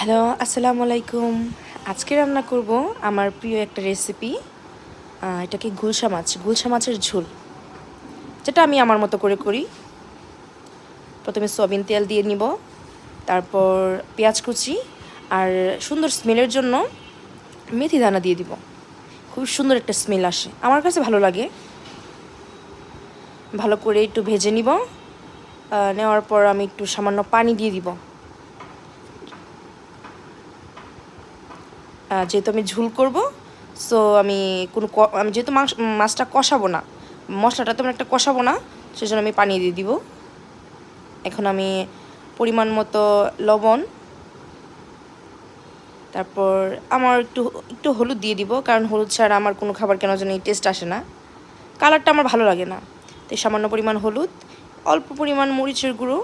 Hello, আসসালামু আলাইকুম। আজকে রান্না করব আমার প্রিয় একটা রেসিপি। এটাকে গুলশা মাছের ঝোল, যেটা আমি আমার মতো করে করি। প্রথমে সয়াবিন তেল দিয়ে নিব, তারপর পেঁয়াজ কুচি, আর সুন্দর স্মেলের জন্য মেথি দানা দিয়ে দিব। খুব সুন্দর একটা স্মেল আসে, আমার কাছে ভালো লাগে। ভালো করে একটু ভেজে নিব। নেওয়ার পর আমি একটু সামান্য পানি দিয়ে দিব। যেহেতু আমি ঝোল করব, সো আমি যেহেতু মাছটা কষাবো না, মশলাটা তেমন একটা কষাবো না, সেজন্য আমি পানি দিয়ে দিব। এখন আমি পরিমাণ মতো লবণ, তারপর আমার একটু একটু হলুদ দিয়ে দিব, কারণ হলুদ ছাড়া আমার কোনো খাবার কেন জানি টেস্ট আসে না, কালারটা আমার ভালো লাগে না। তো সামান্য পরিমাণ হলুদ, অল্প পরিমাণ মরিচের গুঁড়ো,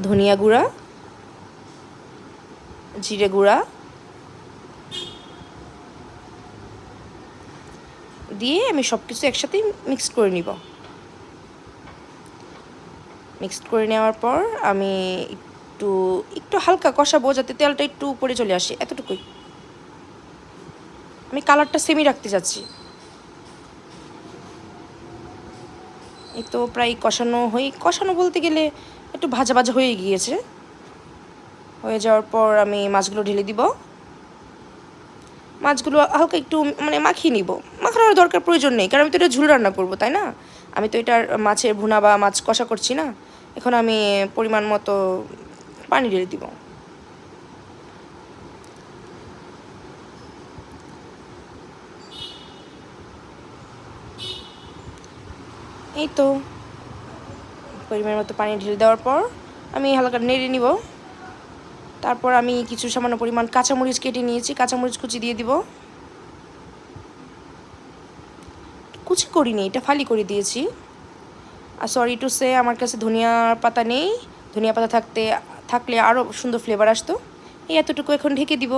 ধনিয়া গুঁড়া, জিরে গুঁড়া দিয়ে আমি সব কিছু একসাথে মিক্সড করে নিব। মিক্সড করে নেওয়ার পর আমি একটু একটু হালকা কষাবো, যাতে তেলটা একটু উপরে চলে আসে, এতটুকুই। আমি কালারটা সেমই রাখতে চাচ্ছি। এই তো প্রায় কষানো বলতে গেলে একটু ভাজা ভাজা হয়ে গিয়েছে। হয়ে যাওয়ার পর আমি মাছগুলো ঢেলে দিব। মাছগুলো হালকা একটু মাখিয়ে নিব। মাখানোর দরকার প্রয়োজন নেই, কারণ আমি তো এটা ঝোল রান্না করবো, তাই না? আমি তো এটার মাছের ভুনা বা মাছ কষা করছি না। এখন আমি পরিমাণ মতো পানি ঢেলে দিব। এই তো পরিমাণ মতো পানি ঢেলে দেওয়ার পর আমি হালকা নেড়ে নিব। তারপর আমি কিছু সামান্য পরিমাণ কাঁচামরিচ কেটে নিয়েছি, কাঁচামরিচ কুচি দিয়ে দিব। কুচি করিনি, এটা ফালি করে দিয়েছি। আর সরি টু সে, আমার কাছে ধনিয়া পাতা নেই। ধনিয়া পাতা থাকলে আরও সুন্দর ফ্লেভার আসতো। এই এতটুকু এখন ঢেকে দিব।